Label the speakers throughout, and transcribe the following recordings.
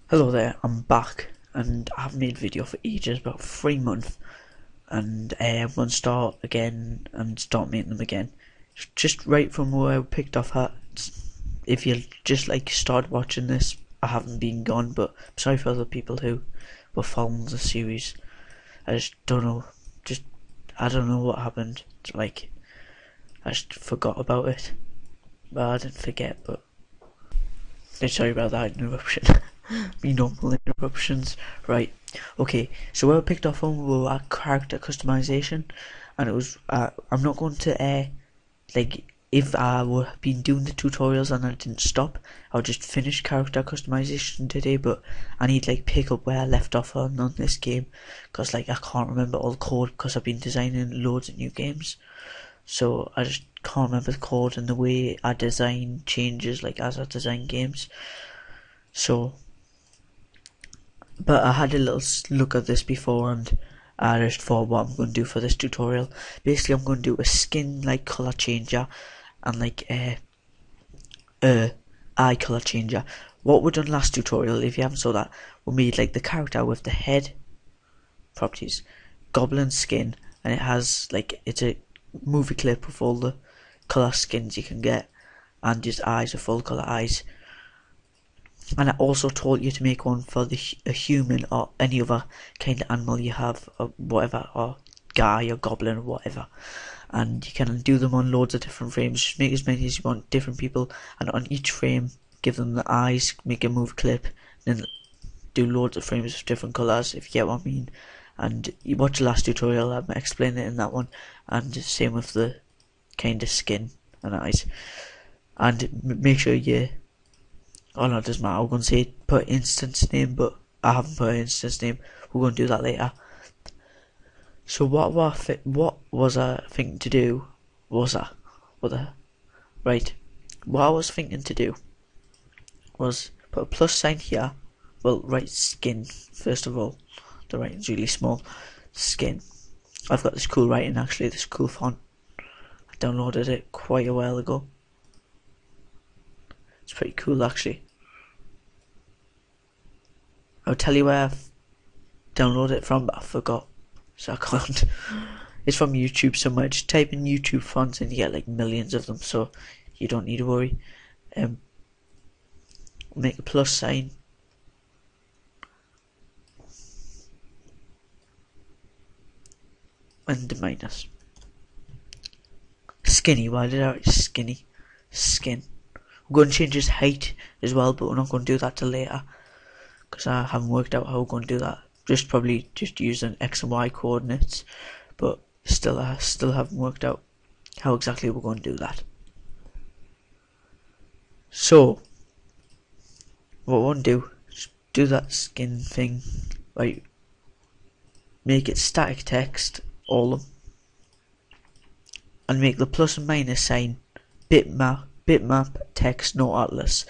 Speaker 1: Hello there, I'm back and I haven't made a video for ages, about 3 months, and I'm going to start again and start making them again. Just right from where I picked off at. If you just started watching this, I haven't been gone, but I'm sorry for other people who were following the series. I just don't know, I don't know what happened. I just forgot about it. Well, I didn't forget, but sorry about that interruption. Me normal interruptions. Right. Okay. So where I picked off on were our character customization, and it was. I'm not going to if I were been doing the tutorials and I didn't stop, I would just finish character customization today. But I need pick up where I left off on this game, because I can't remember all the code because I've been designing loads of new games. So I just can't remember the code, and the way I design changes as I design games. So, but I had a little look at this before, and I just thought what I'm going to do for this tutorial. Basically, I'm going to do a skin color changer and eye color changer. What we done last tutorial, if you haven't saw that, we made the character with the head properties, goblin skin, and it has it's a movie clip with all the color skins you can get, and just eyes with full color eyes. And I also taught you to make one for a human or any other kind of animal you have, or whatever, or guy or goblin or whatever. And you can do them on loads of different frames. Just make as many as you want, different people, and on each frame give them the eyes, make a move clip, then do loads of frames of different colours, if you get what I mean. And you watch the last tutorial, I'm explaining it in that one, and same with the kind of skin and eyes. And make sure you, oh no, it doesn't matter, I'm going to say put instance name, but I haven't put an instance name, we're going to do that later. So what was I thinking to do, what I was thinking to do was put a plus sign here, well, write skin first of all, the writing's really small, skin. I've got this cool writing actually, this cool font, I downloaded it quite a while ago. It's pretty cool actually. I'll tell you where I've downloaded it from, but I forgot, so I can't. It's from YouTube somewhere. Just type in YouTube fonts and you get millions of them, so you don't need to worry. Make a plus sign, and the minus. Skinny, why did I write skinny? Skin. We're going to change his height as well, but we're not going to do that till later, because I haven't worked out how we're going to do that. Probably just using X and Y coordinates, but I still haven't worked out how exactly we're going to do that. So what we want to do is do that skin thing, right? Make it static text, all of them, and make the plus and minus sign bitmap text no atlas,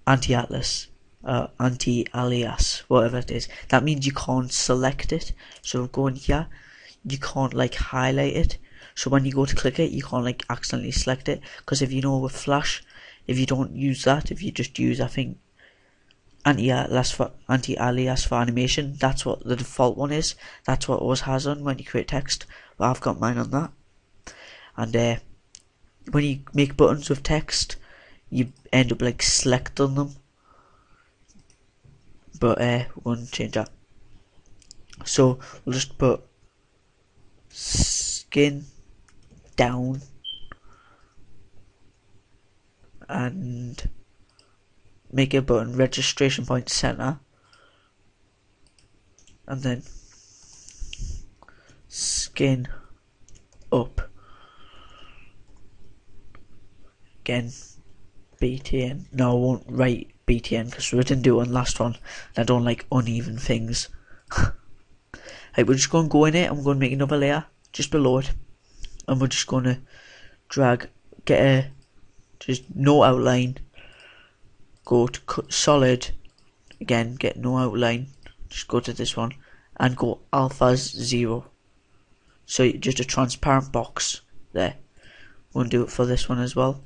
Speaker 1: anti-atlas, anti-alias, whatever it is. That means you can't select it. So going here, you can't highlight it. So when you go to click it, you can't accidentally select it. Because if you know with Flash, if you don't use that, if you just use, I think, anti-alias for animation, that's what the default one is. That's what ours has on when you create text. Well, I've got mine on that. And when you make buttons with text, you end up selecting them. But we're going to change that. So we'll just put skin down and make a button registration point center, and then skin up, again BTN. No, I won't write BTN because we didn't do it on last one, and I don't like uneven things. Right, we're just going to go in it, and we're going to make another layer just below it, and we're just going to drag, just no outline, go to solid, again get no outline, just go to this one and go alpha 0, so just a transparent box there. We'll do it for this one as well,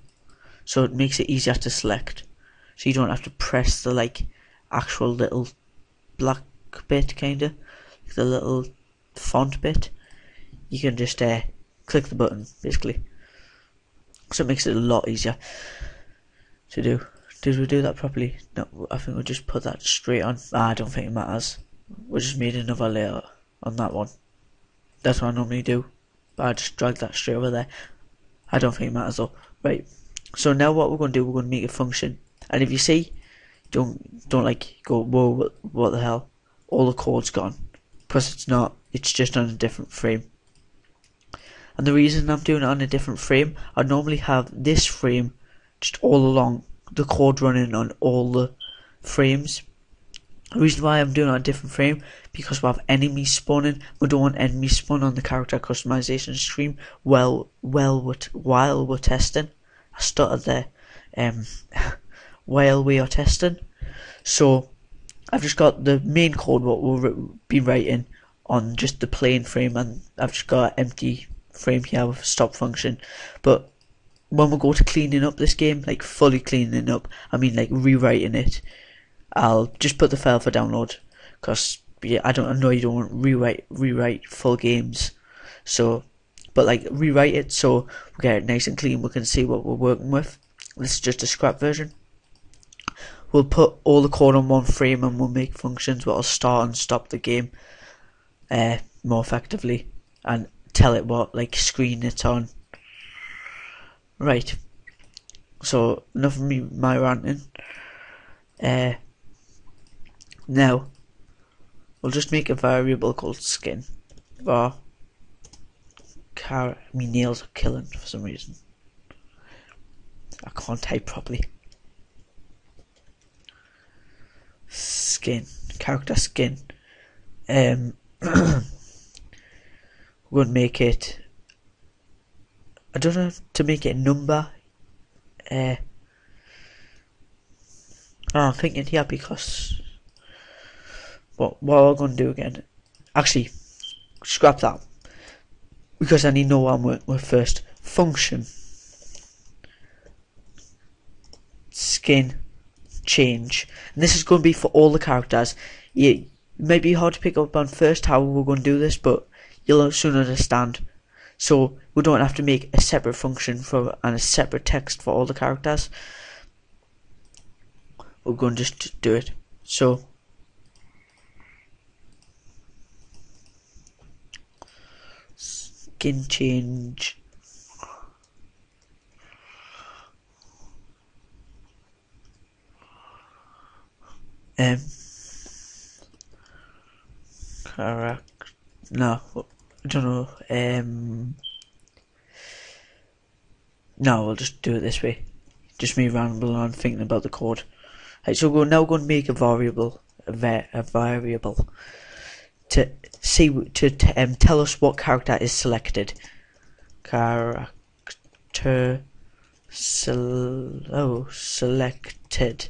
Speaker 1: so it makes it easier to select, so you don't have to press the actual little black bit, kinda, like the little font bit, you can just click the button basically. So it makes it a lot easier to do. Did we do that properly? No, I think we'll just put that straight on. I don't think it matters. We just made another layer on that one. That's what I normally do. But I just drag that straight over there. I don't think it matters though. Right. So now what we're going to do, we're going to make a function. And if you see, don't like go, whoa, what the hell? All the code's gone. Because it's not. It's just on a different frame. And the reason I'm doing it on a different frame, I normally have this frame just all along, the code running on all the frames. The reason why I'm doing it on a different frame, because we have enemies spawning. We don't want enemies spawn on the character customization stream while we're testing. I stuttered there. While we are testing. So I've just got the main code what we'll be writing on just the plain frame, and I've just got an empty frame here with a stop function. But when we go to cleaning up this game, like fully cleaning up, I mean like rewriting it, I'll just put the file for download, because yeah, I know you don't want to rewrite full games, so but like rewrite it so we get it nice and clean, we can see what we're working with. This is just a scrap version. We'll put all the code on one frame and we'll make functions that'll start and stop the game more effectively, and tell it what like screen it's on. Right, so enough of my ranting. Now we'll just make a variable called skin. My nails are killing for some reason. I can't type properly. Skin, character skin. We're going to make it, I don't know, to make it a number. I'm thinking here because what we're going to do again. Actually, scrap that, because I need to know what I'm working with first. Function skin change, and this is going to be for all the characters. It may be hard to pick up on first how we're going to do this, but you'll soon understand. So we don't have to make a separate function for and a separate text for all the characters. We're going to just do it. So skin change character, no, I don't know, no, we'll just do it this way. Just me rambling on thinking about the code. Right, so we're now going to make a variable, to see tell us what character is selected. Character selected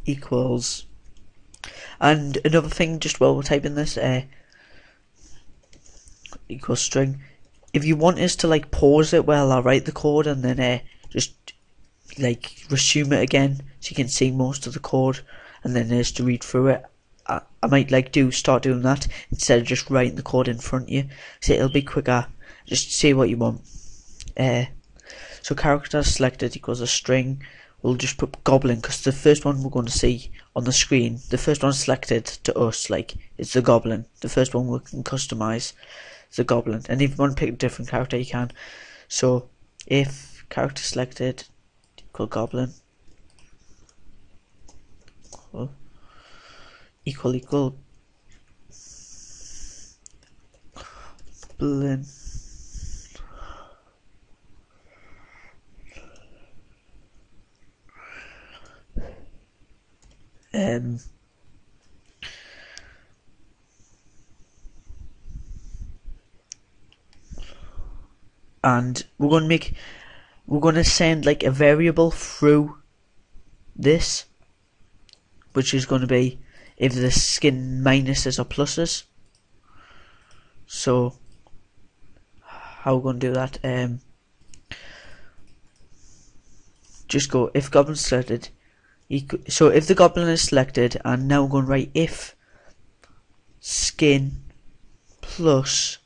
Speaker 1: equals, and another thing just while we're typing this, equals string. If you want us to like pause it while I write the code and then just like resume it again so you can see most of the code and then just to read through it, I might like start doing that instead of just writing the code in front of you, so it'll be quicker. Just say what you want. So character selected equals a string. We'll just put goblin, because the first one we're going to see on the screen, the first one selected to us, like, is the goblin. The first one we can customize is the goblin. And if you want to pick a different character, you can. So if character selected equal goblin equal goblin, and we're going to send like a variable through this, which is going to be if the skin minuses or pluses. So how we're going to do that? just go if goblin selected so if the goblin is selected, and now we're going to write if skin plus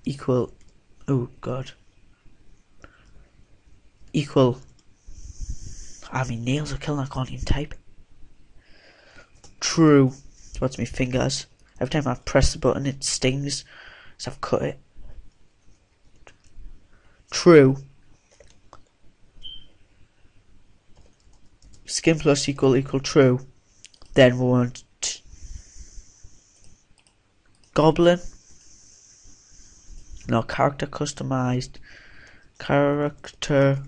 Speaker 1: equal, oh god, equal, I mean nails are killing, I can't even type, true, what's my fingers, every time I press the button it stings, so I've cut it, true, skin plus equal true, then we want goblin, no, character customized, character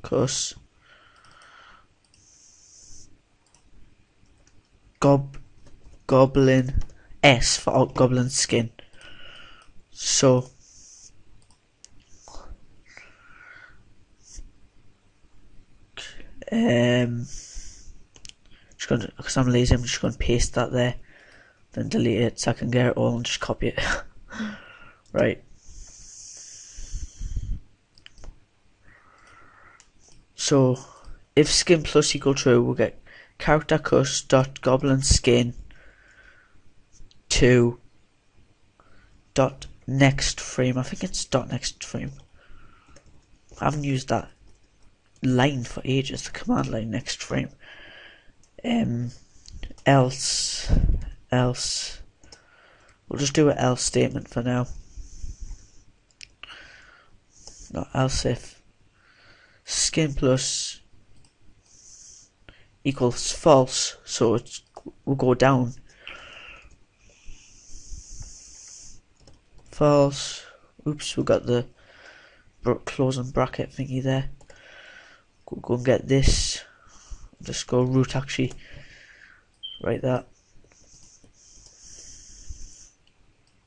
Speaker 1: cus goblin S for goblin skin. So just gonna, because I'm lazy, I'm just gonna paste that there, then delete it so I can get it all and just copy it. Right. So if skin plus equal true, we'll get character cus dot goblin skin to dot next frame. I think it's dot next frame. I haven't used that line for ages, the command line next frame. Else we'll just do an else statement for now. Not else if skin plus equals false, so it will go down. False. Oops, we got the closing bracket thingy there. Go and get this. Just go root actually. Write that.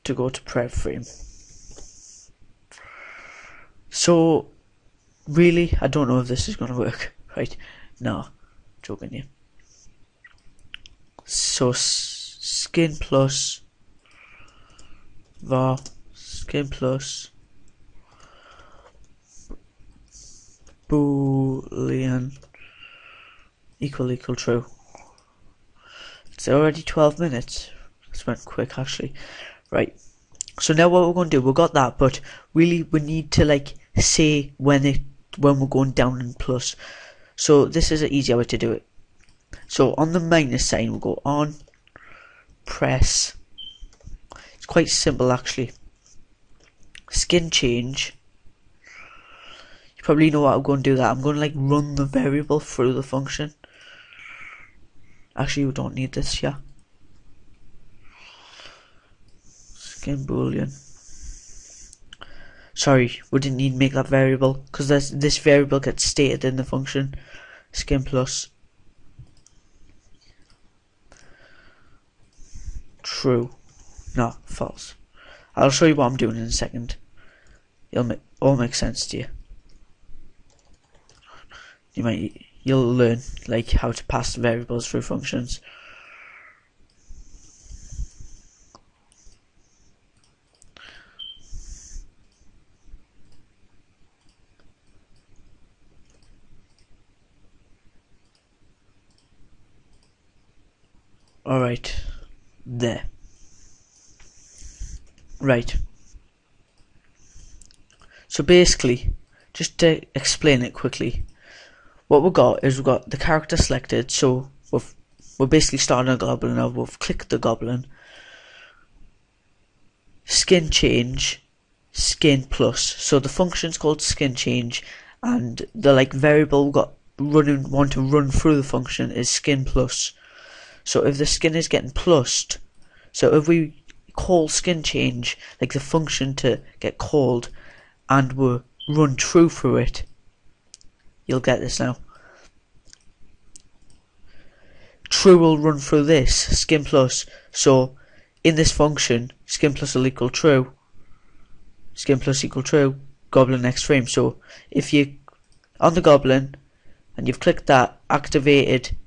Speaker 1: To go to prep frame. So really, I don't know if this is gonna work. Right? No, joking you. So skin plus var skin plus boolean equal true. It's already 12 minutes. This went quick actually. Right. So now what we're going to do, we've got that, but really we need to like say when we're going down and plus. So this is an easier way to do it. So on the minus sign we'll go on press. It's quite simple actually. Skin change. You probably know what I'm going to do that. I'm going to like run the variable through the function. Actually we don't need this here. Skin boolean. Sorry, we didn't need to make that variable because this variable gets stated in the function. Skin plus true, no, false. I'll show you what I'm doing in a second. It'll all make sense to you. You'll learn like how to pass variables through functions. Alright, there. Right. So basically, just to explain it quickly, what we've got is we've got the character selected, so we're basically starting a goblin now, we've clicked the goblin, skin change, skin plus, so the function's called skin change, and the like variable we've got want to run through the function is skin plus. So if the skin is getting plussed, so if we call skin change, like the function to get called, and we run true through it, you'll get this now. True will run through this, skin plus, so in this function, skin plus will equal true, skin plus equal true, goblin next frame. So if you on the goblin and you've clicked that, activated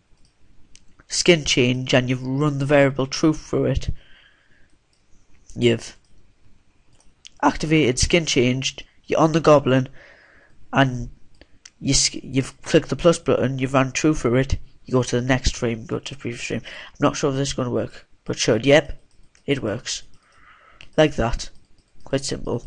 Speaker 1: skin change, and you've run the variable true through it, you've activated skin changed, you're on the goblin, and you've clicked the plus button, you've ran through for it, you go to the next frame, go to the previous frame. I'm not sure if this is going to work, but should. Yep, it works. Like that. Quite simple.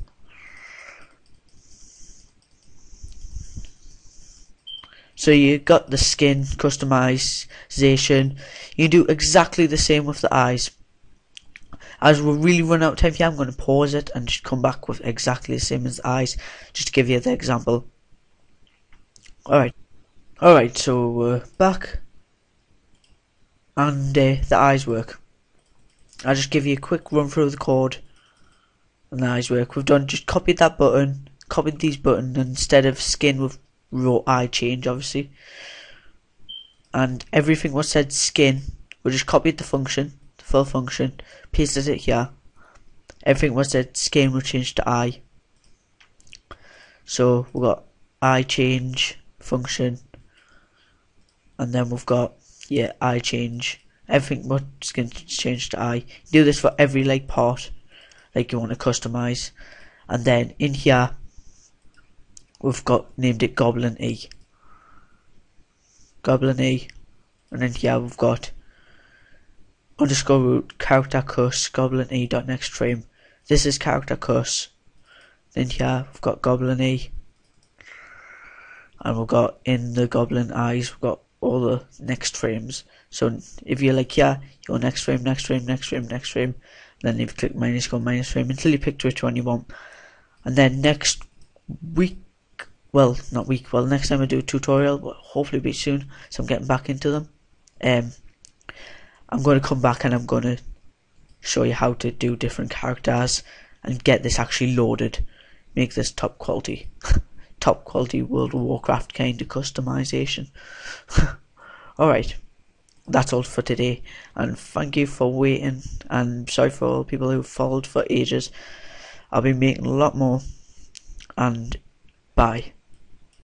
Speaker 1: So you got the skin customization. You do exactly the same with the eyes. As we're really running out of time here, I'm going to pause it and just come back with exactly the same as the eyes, just to give you the example. Alright, so we're back, and the eyes work. I'll just give you a quick run through the code, and the eyes work. We've just copied that button, copied these buttons, and instead of skin we've wrote eye change, obviously. And everything was said skin, we just copied the function, the full function, pasted it here. Everything was said skin, we changed to eye. So we've got eye change function, and then we've got eye change. Everything was skin changed to eye. You do this for every part like you want to customize. And then in here we've named it Goblin E. And then here we've got underscore root character cus Goblin E dot next frame. This is character cus. Then here we've got Goblin E, and we've got in the Goblin eyes we've got all the next frames. So if you're like you go next frame, then if you click minus, go minus frame until you pick which one you want. And then next time I do a tutorial, but hopefully be soon, so I'm getting back into them. I'm going to come back and I'm going to show you how to do different characters and get this actually loaded, make this top quality World of Warcraft kind of customization. Alright, that's all for today, and thank you for waiting, and sorry for all people who followed for ages. I'll be making a lot more, and bye.